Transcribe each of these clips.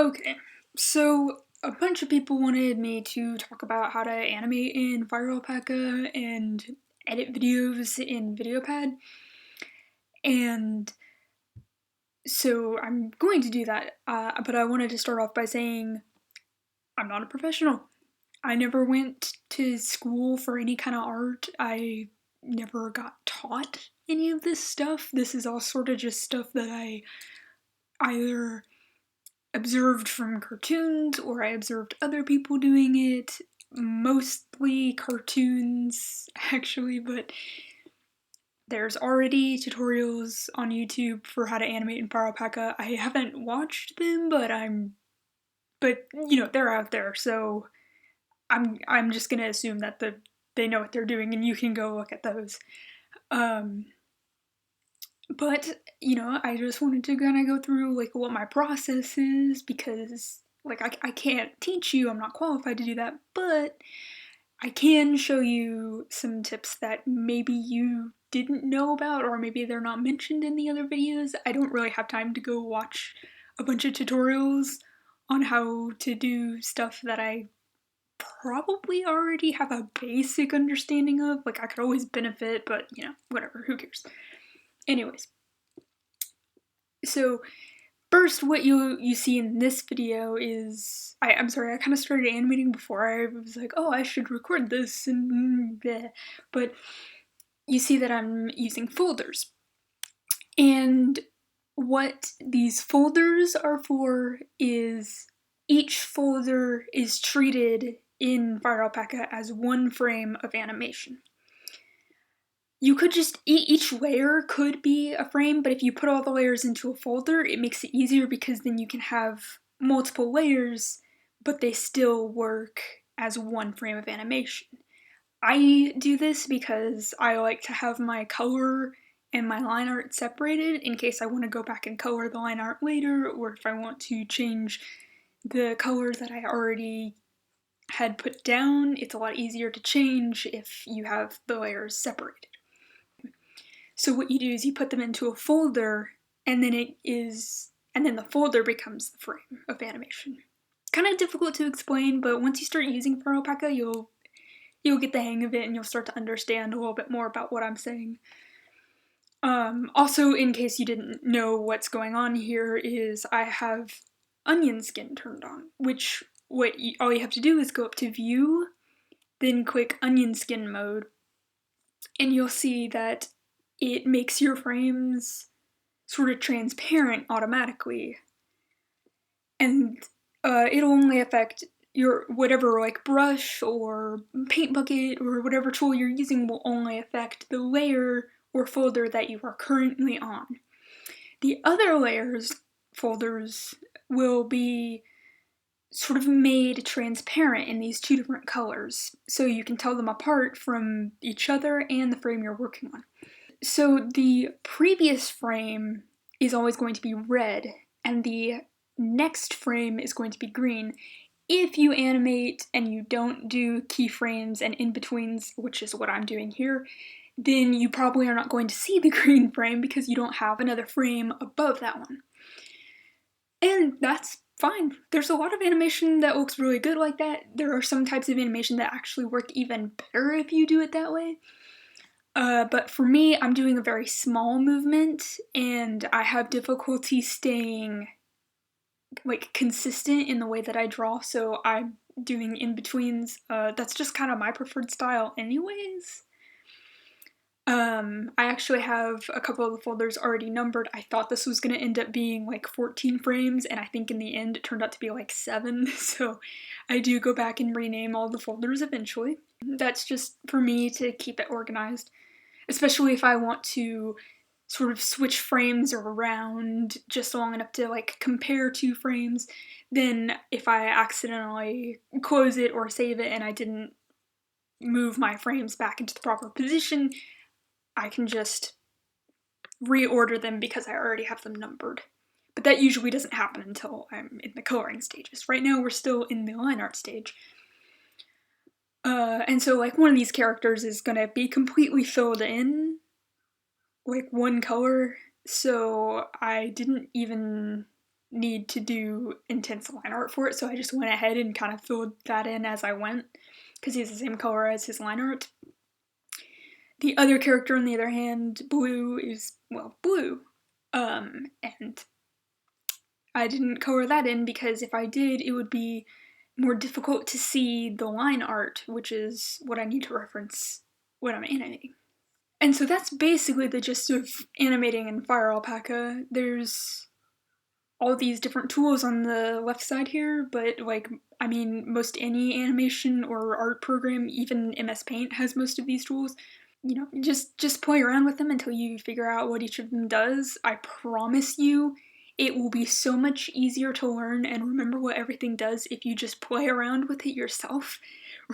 Okay, so a bunch of people wanted me to talk about how to animate in FireAlpaca and edit videos in VideoPad, and so I'm going to do that, but I wanted to start off by saying I'm not a professional. I never went to school for any kind of art. I never got taught any of this stuff. This is all sort of just stuff that I either observed from cartoons or I observed other people doing it, mostly cartoons actually, but there's already tutorials on YouTube for how to animate in FireAlpaca. I haven't watched them, but you know, they're out there, so I'm just gonna assume that they know what they're doing and you can go look at those. Um, But, you know, I just wanted to kind of go through, like, what my process is, because, like, I can't teach you, I'm not qualified to do that, but I can show you some tips that maybe you didn't know about, or maybe they're not mentioned in the other videos. I don't really have time to go watch a bunch of tutorials on how to do stuff that I probably already have a basic understanding of. Like, I could always benefit, but, you know, whatever, who cares? Anyways. So first, what you see in this video is I'm sorry, I kind of started animating before I was like, oh, I should record this and bleh. But you see that I'm using folders, and what these folders are for is each folder is treated in FireAlpaca as one frame of animation. You could just, each layer could be a frame, but if you put all the layers into a folder, it makes it easier because then you can have multiple layers, but they still work as one frame of animation. I do this because I like to have my color and my line art separated in case I want to go back and color the line art later, or if I want to change the colors that I already had put down. It's a lot easier to change if you have the layers separated. So what you do is you put them into a folder, and then the folder becomes the frame of animation. Kind of difficult to explain, but once you start using FireAlpaca, you'll get the hang of it and you'll start to understand a little bit more about what I'm saying. Also, in case you didn't know what's going on here, is I have onion skin turned on, which all you have to do is go up to View, then click Onion Skin Mode, and you'll see that it makes your frames sort of transparent automatically, and it'll only affect your whatever, like, brush or paint bucket or whatever tool you're using will only affect the layer or folder that you are currently on. The other layers folders will be sort of made transparent in these two different colors, so you can tell them apart from each other and the frame you're working on. So the previous frame is always going to be red, and the next frame is going to be green. If you animate and you don't do keyframes and in-betweens, which is what I'm doing here, then you probably are not going to see the green frame because you don't have another frame above that one. And that's fine. There's a lot of animation that looks really good like that. There are some types of animation that actually work even better if you do it that way. But for me, I'm doing a very small movement, and I have difficulty staying, like, consistent in the way that I draw, so I'm doing in-betweens. That's just kind of my preferred style anyways. I actually have a couple of the folders already numbered. I thought this was going to end up being like 14 frames, and I think in the end it turned out to be like 7, so I do go back and rename all the folders eventually. That's just for me to keep it organized, especially if I want to sort of switch frames around just long enough to, like, compare two frames. Then if I accidentally close it or save it and I didn't move my frames back into the proper position, I can just reorder them because I already have them numbered. But that usually doesn't happen until I'm in the coloring stages. Right now we're still in the line art stage. And so, like, one of these characters is gonna be completely filled in, like, one color, so I didn't even need to do intense line art for it, so I just went ahead and kind of filled that in as I went, because he's the same color as his line art. The other character, on the other hand, Blue, is, well, blue. And I didn't color that in because if I did, it would be more difficult to see the line art, which is what I need to reference when I'm animating. And so that's basically the gist of animating in FireAlpaca. There's all these different tools on the left side here, but like, I mean, most any animation or art program, even MS Paint, has most of these tools. You know, just play around with them until you figure out what each of them does. I promise you, it will be so much easier to learn and remember what everything does if you just play around with it yourself,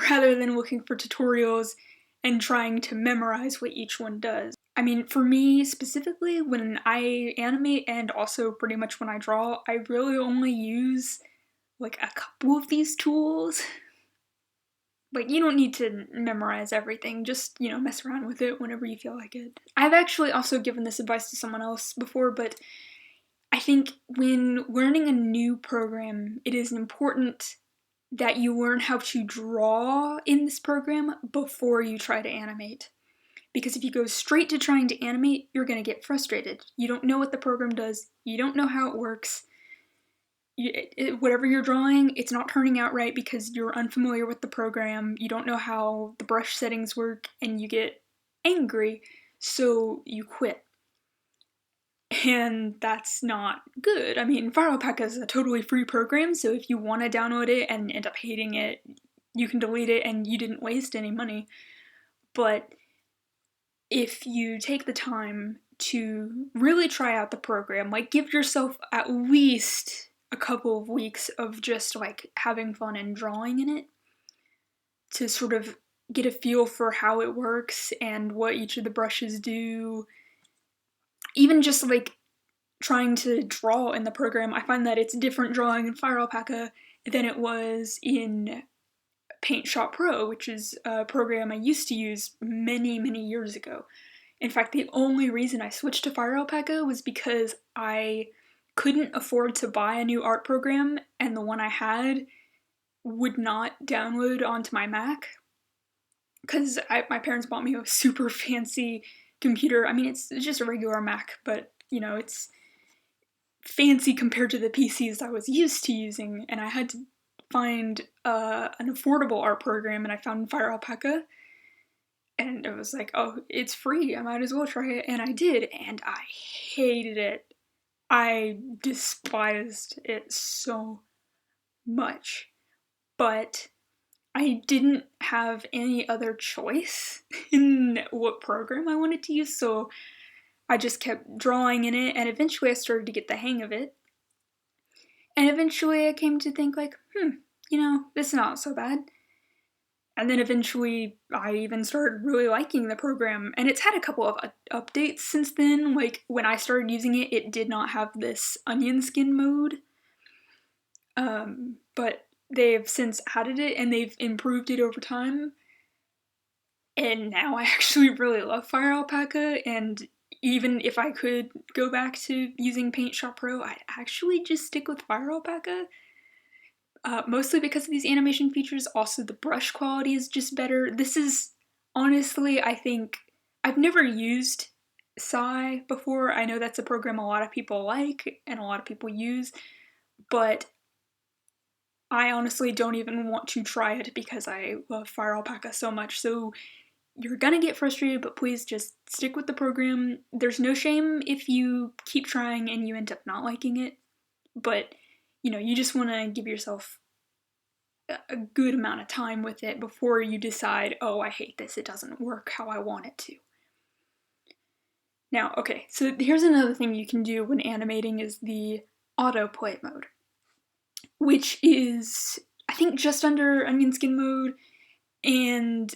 rather than looking for tutorials and trying to memorize what each one does. I mean, for me specifically, when I animate and also pretty much when I draw, I really only use like a couple of these tools. Like, you don't need to memorize everything, just, you know, mess around with it whenever you feel like it. I've actually also given this advice to someone else before, but I think when learning a new program, it is important that you learn how to draw in this program before you try to animate. Because if you go straight to trying to animate, you're going to get frustrated. You don't know what the program does, you don't know how it works. Whatever you're drawing, it's not turning out right because you're unfamiliar with the program, you don't know how the brush settings work, and you get angry, so you quit. And that's not good. I mean, FireAlpaca is a totally free program, so if you want to download it and end up hating it, you can delete it and you didn't waste any money. But if you take the time to really try out the program, like give yourself at least a couple of weeks of just like having fun and drawing in it to sort of get a feel for how it works and what each of the brushes do. Even just like trying to draw in the program, I find that it's different drawing in FireAlpaca than it was in Paint Shop Pro, which is a program I used to use many, many years ago. In fact, the only reason I switched to FireAlpaca was because I couldn't afford to buy a new art program, and the one I had would not download onto my Mac. Because my parents bought me a super fancy computer. I mean, it's just a regular Mac, but, you know, it's fancy compared to the PCs I was used to using, and I had to find an affordable art program, and I found FireAlpaca. And it was like, oh, it's free, I might as well try it, and I did, and I hated it. I despised it so much. But I didn't have any other choice in what program I wanted to use, so I just kept drawing in it, and eventually I started to get the hang of it. And eventually I came to think like, you know, this is not so bad. And then eventually I even started really liking the program, and it's had a couple of updates since then. Like, when I started using it, it did not have this onion skin mode, but they've since added it, and they've improved it over time, and now I actually really love FireAlpaca, and even if I could go back to using Paint Shop Pro, I'd actually just stick with FireAlpaca. Mostly because of these animation features, also the brush quality is just better. This is, honestly, I think, I've never used Psy before. I know that's a program a lot of people like and a lot of people use, but I honestly don't even want to try it because I love FireAlpaca so much. So you're gonna get frustrated, but please just stick with the program. There's no shame if you keep trying and you end up not liking it, but you know, you just want to give yourself a good amount of time with it before you decide, oh, I hate this, it doesn't work how I want it to. Now, okay, so here's another thing you can do when animating is the autoplay mode, which is, I think, just under onion skin mode, and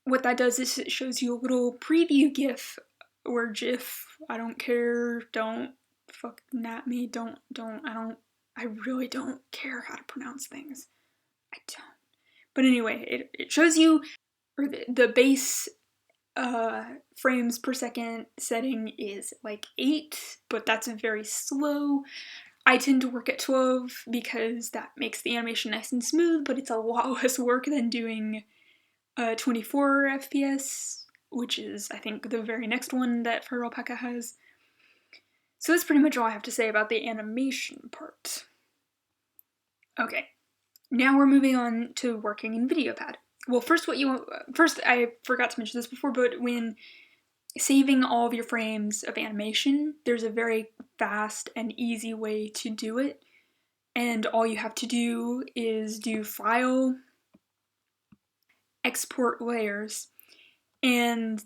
what that does is it shows you a little preview GIF, or GIF, I don't care, don't fucking at me, I really don't care how to pronounce things. I don't. But anyway, it shows you, or the base frames per second setting is like 8, but that's very slow. I tend to work at 12 because that makes the animation nice and smooth, but it's a lot less work than doing 24 FPS, which is, I think, the very next one that FireAlpaca has. So that's pretty much all I have to say about the animation part. Okay, now we're moving on to working in VideoPad. Well, first I forgot to mention this before, but when saving all of your frames of animation, there's a very fast and easy way to do it. And all you have to do is do File, Export Layers, and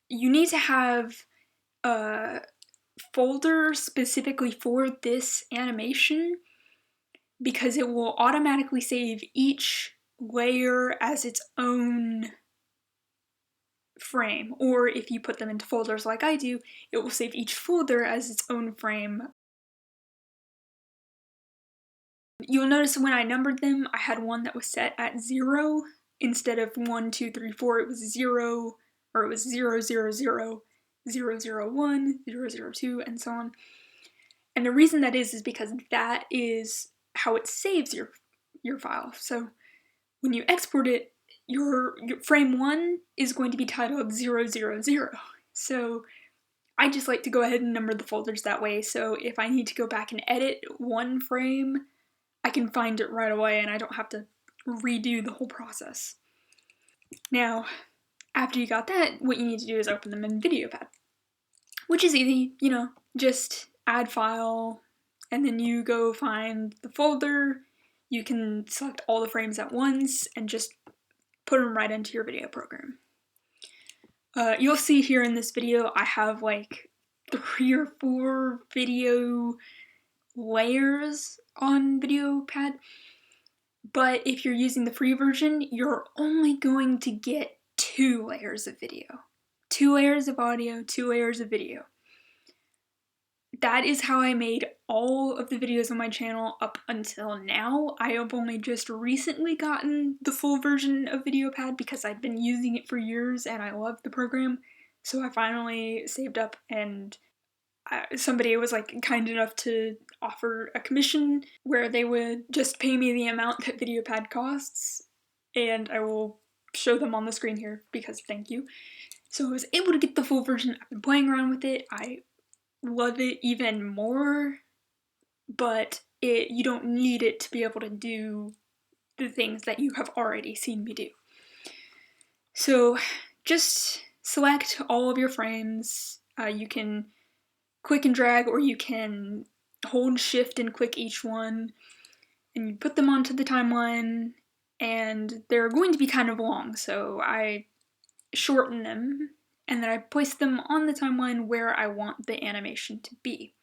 you need to have a folder specifically for this animation because it will automatically save each layer as its own frame, or if you put them into folders like I do, it will save each folder as its own frame. You'll notice when I numbered them, I had one that was set at 0 instead of 1, 2, 3, 4. It was 0, or it was 0, 0, 0, 0, 0, 1, 0, 0, 2, and so on. And the reason that is because that is how it saves your file. So when you export it, your frame 1 is going to be titled 0, 0, 0. So I just like to go ahead and number the folders that way, so if I need to go back and edit one frame, I can find it right away and I don't have to redo the whole process. Now, after you got that, what you need to do is open them in VideoPad, which is easy, you know, just add file, and then you go find the folder. You can select all the frames at once and just put them right into your video program. You'll see here in this video I have like 3 or 4 video layers on VideoPad, but if you're using the free version, you're only going to get 2 layers of video. 2 layers of audio, 2 layers of video. That is how I made all of the videos on my channel up until now. I have only just recently gotten the full version of VideoPad because I've been using it for years and I love the program. So I finally saved up, and somebody was like kind enough to offer a commission where they would just pay me the amount that VideoPad costs, and I will show them on the screen here because thank you. So I was able to get the full version. I've been playing around with it. I love it even more, but you don't need it to be able to do the things that you have already seen me do. So just select all of your frames. You can click and drag, or you can hold shift and click each one, and you put them onto the timeline, and they're going to be kind of long, so I shorten them, and then I place them on the timeline where I want the animation to be.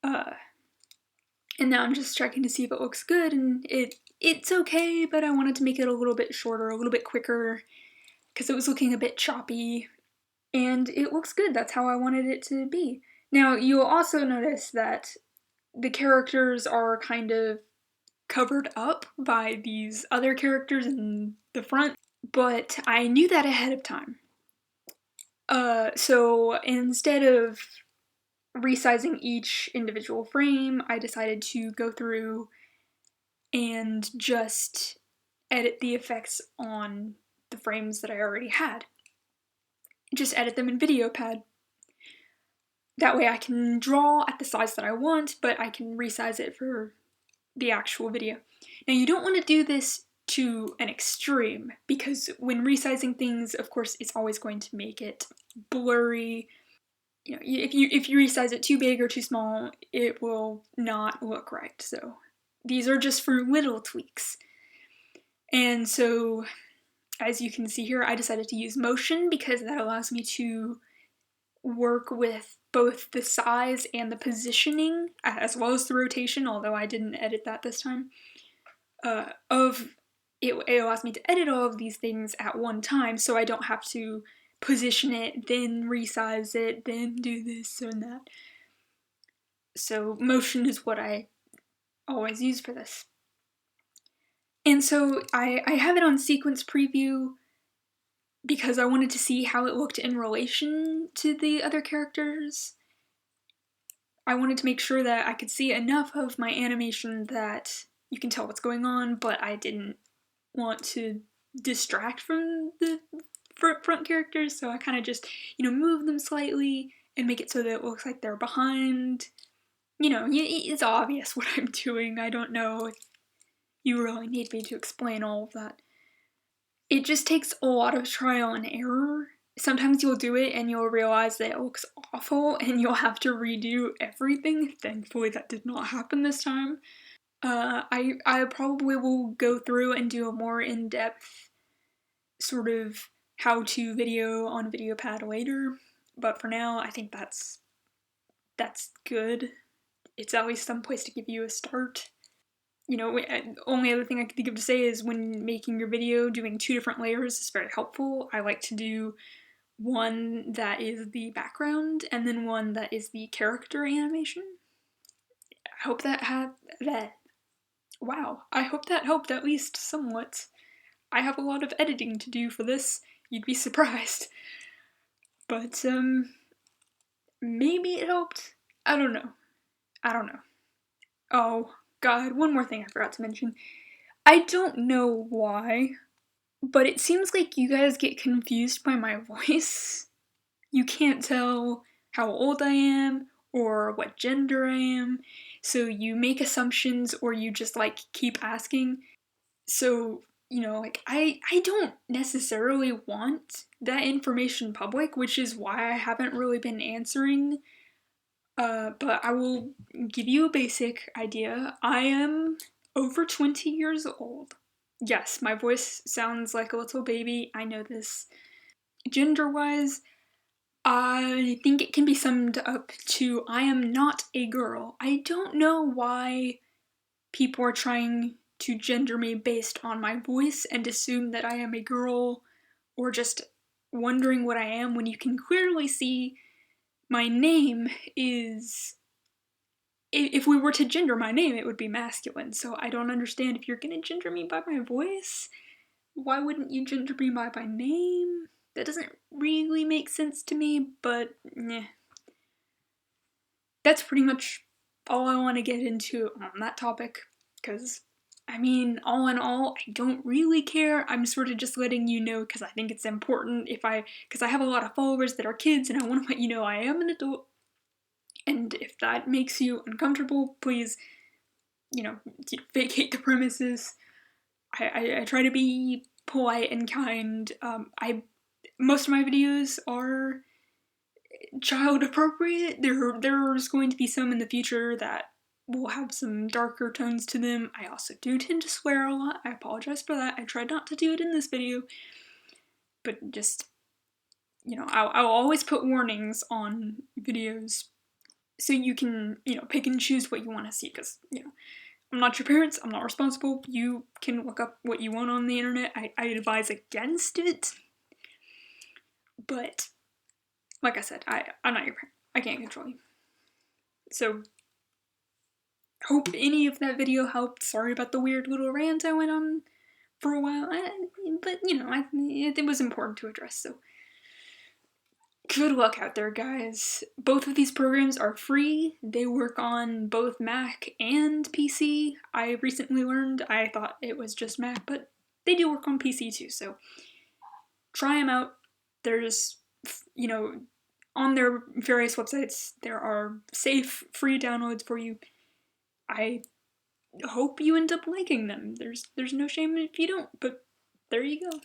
And now I'm just checking to see if it looks good, and it's okay, but I wanted to make it a little bit shorter, a little bit quicker, because it was looking a bit choppy, and it looks good. That's how I wanted it to be. Now, you'll also notice that the characters are kind of covered up by these other characters in the front, but I knew that ahead of time. So instead of resizing each individual frame, I decided to go through and just edit the effects on the frames that I already had. Just edit them in VideoPad. That way I can draw at the size that I want, but I can resize it for the actual video. Now, you don't want to do this to an extreme, because when resizing things, of course, it's always going to make it blurry. You know, if you resize it too big or too small, it will not look right. So these are just for little tweaks. And so, as you can see here, I decided to use motion because that allows me to work with both the size and the positioning, as well as the rotation, although I didn't edit that this time. It allows me to edit all of these things at one time, so I don't have to position it, then resize it, then do this and that. So motion is what I always use for this. And so I have it on sequence preview because I wanted to see how it looked in relation to the other characters. I wanted to make sure that I could see enough of my animation that you can tell what's going on, but I didn't want to distract from the front characters, so I kind of just, move them slightly and make it so that it looks like they're behind. It's obvious what I'm doing. I don't know if you really need me to explain all of that. It just takes a lot of trial and error. Sometimes you'll do it and you'll realize that it looks awful and you'll have to redo everything. Thankfully that did not happen this time. I probably will go through and do a more in-depth sort of how-to video on VideoPad later, but for now I think that's good. It's at least some place to give you a start. Only other thing I can think of to say is when making your video, doing 2 different layers is very helpful. I like to do one that is the background and then one that is the character animation. I hope that I hope that helped at least somewhat. I have a lot of editing to do for this, you'd be surprised. But, maybe it helped? I don't know. Oh, God, one more thing I forgot to mention. I don't know why, but it seems like you guys get confused by my voice. You can't tell how old I am or what gender I am, so you make assumptions or you just keep asking. So, I don't necessarily want that information public, which is why I haven't really been answering. But I will give you a basic idea. I am over 20 years old. Yes, my voice sounds like a little baby, I know this. Gender-wise, I think it can be summed up to I am not a girl. I don't know why people are trying to gender me based on my voice and assume that I am a girl, or just wondering what I am when you can clearly see my name is... If we were to gender my name, it would be masculine, so I don't understand if you're gonna gender me by my voice. Why wouldn't you gender me by my name? That doesn't really make sense to me, but yeah. That's pretty much all I want to get into on that topic, because, all in all, I don't really care. I'm sort of just letting you know because I think it's important because I have a lot of followers that are kids and I want to let you know I am an adult. And if that makes you uncomfortable, please, vacate the premises. I try to be polite and kind. Most of my videos are child appropriate. There's going to be some in the future that will have some darker tones to them. I also do tend to swear a lot. I apologize for that. I tried not to do it in this video, but just, I'll always put warnings on videos so you can, pick and choose what you want to see, because, I'm not your parents, I'm not responsible. You can look up what you want on the internet. I advise against it, but like I said, I'm not your parent. I can't control you. So, hope any of that video helped. Sorry about the weird little rant I went on for a while, but, it was important to address, so. Good luck out there, guys. Both of these programs are free. They work on both Mac and PC. I recently learned, I thought it was just Mac, but they do work on PC too, so try them out. There's, on their various websites, there are safe, free downloads for you. I hope you end up liking them. There's no shame if you don't, but there you go.